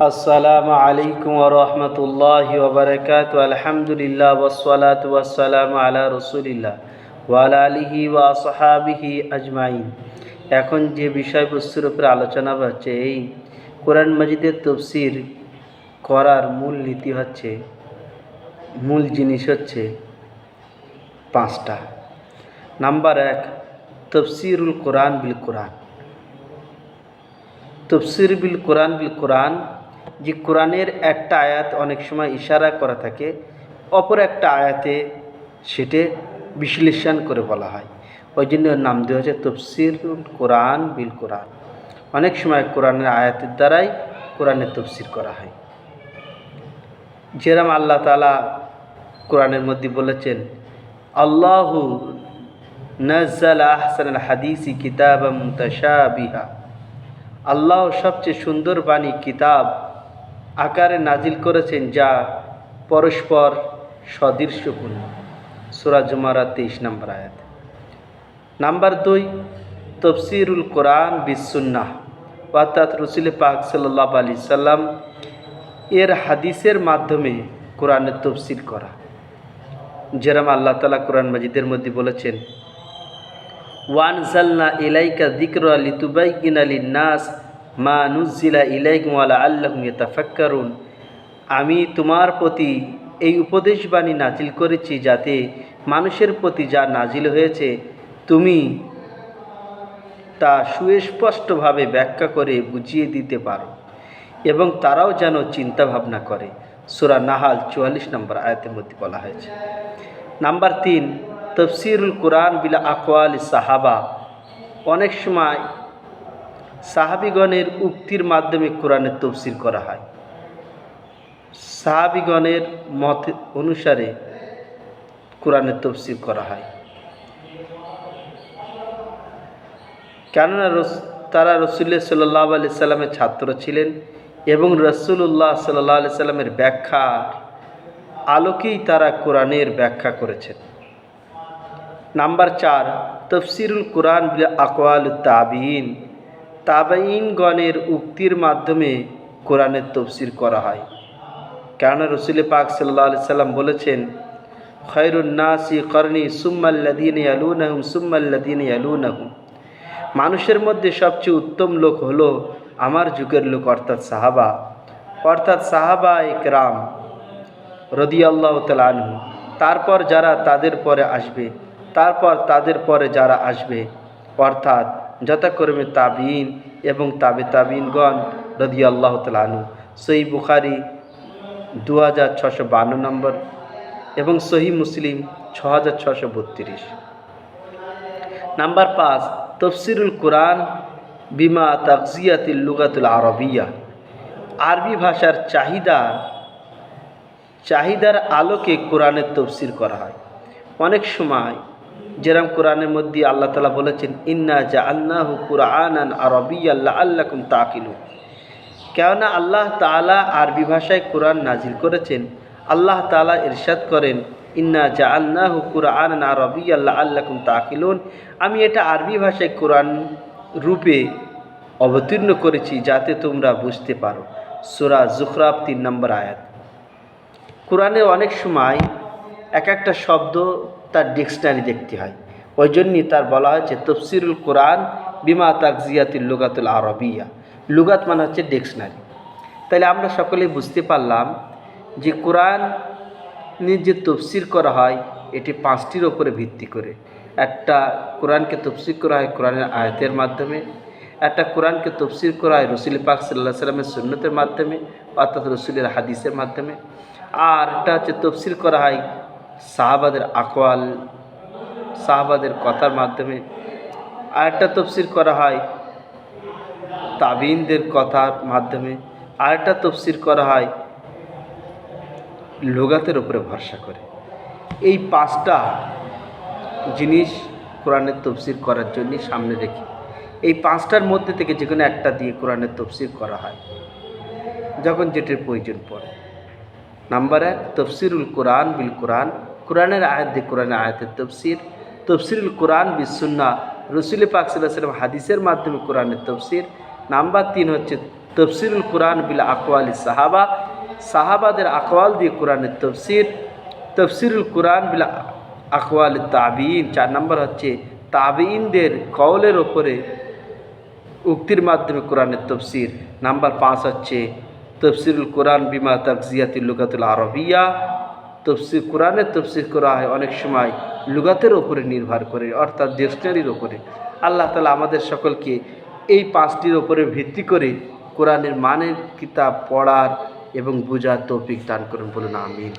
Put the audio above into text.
আসসালামু আলাইকুম ওয়া রাহমাতুল্লাহি ওয়া বারাকাতুহু আলহামদুলিল্লাহ ওয়াসসালাতু ওয়াসসালামু আলা রাসূলিল্লাহ ওয়া আলা আলিহি ওয়া আসহাবিহি আজমাইন। এখন যে বিষয়বস্তুর উপরে আলোচনা হচ্ছে, এই কোরআন মাজিদের তাফসীর করার মূল নীতি হচ্ছে, মূল জিনিস হচ্ছে পাঁচটা। নাম্বার 1, তাফসীরুল কোরআন বিল কোরআন। তাফসীর বিল কোরআন যে কোরআনের একটা আয়াত অনেক সময় ইশারা করা থাকে, অপর একটা আয়াতে সেটা বিশ্লেষণ করে বলা হয়, ওই জন্য নাম দেওয়া হয়েছে তাফসীরুল কোরআন বিল কোরআন। অনেক সময় কোরআনের আয়াতের দ্বারাই কোরআনের তাফসীর করা হয়। যেরকম আল্লাহ তাআলা কোরআনের মধ্যে বলেছেন, আল্লাহু নাজ্জালা আহসানাল হাদিসি কিতাবাম মুতাশাবিহা। আল্লাহ সবচেয়ে সুন্দর বাণী কিতাব আকারে নাজিল করেছেন, যা পরস্পর সদৃশ্যপূর্ণ। সূরা জুমারাত 23 নম্বর আয়াত। নাম্বার 2, তাফসীরুল কোরআন বিস সুন্নাহ, অর্থাৎ রাসূল পাক সাল্লাল্লাহু আলাইহি সাল্লাম এর হাদিসের মাধ্যমে কোরআনের তাফসীর করা। যেরকম আল্লাহ তাআলা কোরআন মাজিদের মধ্যে বলেছেন, ওয়ানজালনা ইলাইকা যিকরা লিতুবাইয়িনা লিন-নাস মা নুজ্জিলা ইলাইহিম ওয়া লাআল্লাহুম ইয়াতাফাক্কারুন। আমি তোমার প্রতি এই উপদেশবাণী নাজিল করেছি, যাতে মানুষের প্রতি যা নাজিল হয়েছে তুমি তা সুস্পষ্টভাবে ব্যাখ্যা করে বুঝিয়ে দিতে পারো, এবং তারাও যেন চিন্তা ভাবনা করে। সূরা নাহাল 44 নম্বর আয়াতের মধ্যে বলা হয়েছে। নাম্বার 3, তাফসীরুল কোরআন বিল আকওয়ালি সাহাবা। অনেক সময় সাহাবীগণের উক্তির মাধ্যমে কোরআনের তাফসীর করা হয়। সাহাবীগণের মত অনুসারে কোরআনের তাফসীর করা হয়, কেননা তারা রাসূলুল্লাহ সাল্লাল্লাহু আলাইহি সাল্লামের ছাত্র ছিলেন এবং রাসূলুল্লাহ সাল্লাল্লাহু আলাইহি সাল্লামের ব্যাখ্যার আলোকেই তারা কোরআনের ব্যাখ্যা করেছেন। নাম্বার 4, তাফসীরুল কোরআন বিল আকওয়ালিত তাবিঈন। তাবিঈনগণের উক্তির মাধ্যমে কোরআনের তাফসীর করা হয়, কেননা রাসূল পাক সাল্লাল্লাহু আলাইহি সাল্লাম বলেছেন, খায়রুন নাসি করনি সুম্মাল্লাযীনা ইয়ালুনাহুম সুম্মাল্লাযীনা ইয়ালুনাহুম। মানুষের মধ্যে সবচেয়ে উত্তম লোক হলো আমার যুগের লোক, অর্থাৎ সাহাবায়ে কেরাম রাদিয়াল্লাহু তাআলা আনহু। তারপর যারা তাদের পরে আসবে, তারপর তাদের পরে যারা আসবে, অর্থাৎ যথাক্রমে তাবিঈন এবং তাবিঈনগণ রাদিয়াল্লাহু তাআলা আনহু। সহিহ বুখারী 2652 নম্বর এবং সহিহ মুসলিম 6632। নাম্বার 5, তাফসীরুল কোরআন বিমা তাগজিয়াতিল লুগাতুল আরবিয়া। আরবি ভাষার চাহিদার আলোকে কোরআনের তাফসীর করা হয়। অনেক সময় যেরকম কোরআনের মধ্যে আল্লাহ তাআলা বলেছেন, ইন্না জাআলনাহু কুরআনান আরাবিয়্যান লাআল্লাকুম তাকিলুন। কেননা আল্লাহ তাআলা আরবি ভাষায় কোরআন নাজিল করেছেন। আল্লাহ তাআলা ইরশাদ করেন, ইন্না জাআলনাহু কুরআনান আরাবিয়্যান লাআল্লাকুম তাকিলুন। আমি এটা আরবি ভাষায় কোরআন রূপে অবতীর্ণ করেছি, যাতে তোমরা বুঝতে পারো। সূরা যুখরাফ 3 নম্বর আয়াত। কোরআনে অনেক সময় এক একটা শব্দ তার ডিকশনারি দেখতে হয়, ওই জন্যই তার বলা হয়েছে তাফসীরুল কোরআন বিমা তাগজিয়াতিল লুগাতুল আরবিয়া। লুগাত মানে হচ্ছে ডিকশনারি। তাহলে আমরা সকলেই বুঝতে পারলাম যে কোরআনের যে তাফসীর করা হয় এটি 5টির ওপরে ভিত্তি করে। একটা কোরআনকে তাফসীর করা হয় কোরআনের আয়াতের মাধ্যমে, একটা কোরআনকে তাফসীর করা হয় রাসূল পাক সাল্লাল্লাহু আলাইহি সাল্লামের সুন্নতের মাধ্যমে, অর্থাৎ রাসূলের হাদিসের মাধ্যমে। আর একটা হচ্ছে তাফসীর করা হয় সাহাবাদের আকওয়াল, সাহাবাদের কথার মাধ্যমে। আর একটা তাফসীর করা হয় তাবিঈনদের কথার মাধ্যমে। আর একটা তাফসীর করা হয় লুগাতের উপরে ভরসা করে। এই 5টা জিনিস কোরআনের তাফসীর করার জন্য সামনে রেখে এই 5টার মধ্যে থেকে যে কোনো একটা দিয়ে কোরআনের তাফসীর করা হয় যখন যেটির প্রয়োজন পড়ে। নাম্বার 1, তাফসীরুল কোরআন বিল কোরআন। কোরআনের আয়াত দিয়ে কোরআনের আয়াতের তাফসীর। তাফসীরুল কোরআন বিস সুন্নাহ। রাসূল পাক সাল্লাল্লাহু আলাইহি ওয়াসাল্লাম হাদিসের মাধ্যমে কোরআনের তাফসীর। নাম্বার 3 হচ্ছে তফসিরুল কোরআন বিল আকওয়ালি সাহাবা, সাহাবাদের আকওয়াল দিয়ে কোরআনের তফসির। তফসিরুল কোরআন বিল আকওয়াল তাবিঈন, 4 নম্বর হচ্ছে তাবিঈনদের কওলের ওপরে উক্তির মাধ্যমে কোরআনের তফসির। নাম্বার 5 হচ্ছে তফসিরুল কোরআন বিমা তাকজিয়াতুল লুগাতুল আরবিয়া, তফসির কোরআনের তফসির করা হয় অনেক সময় লুগাতের ওপরে নির্ভর করে, অর্থাৎ ডিকশনারির ওপরে। আল্লাহ তাআলা আমাদের সকলকে এই 5টির ওপরে ভিত্তি করে কোরআনের মানের কিতাব পড়ার এবং বোঝার তৌফিক দান করুন, বলুন আমিন।